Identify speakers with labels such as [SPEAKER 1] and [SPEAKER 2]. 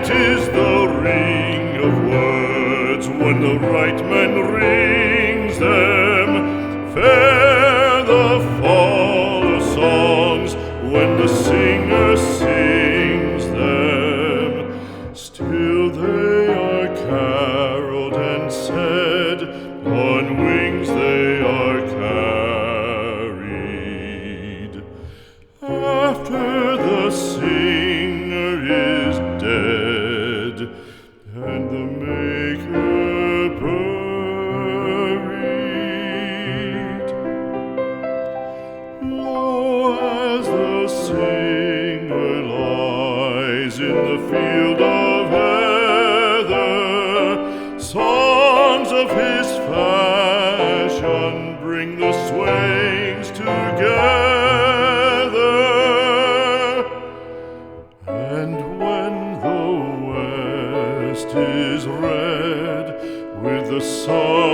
[SPEAKER 1] is the ring of words when the right man rings them. Fair the fall of songs when the singer sings them. Still they are caroled and said, on wings they are carried. After the singer is dead and the maker buried, lo, as the singer lies in the field of heather, songs of his fashion bring the swains together. And when the west is red with the sun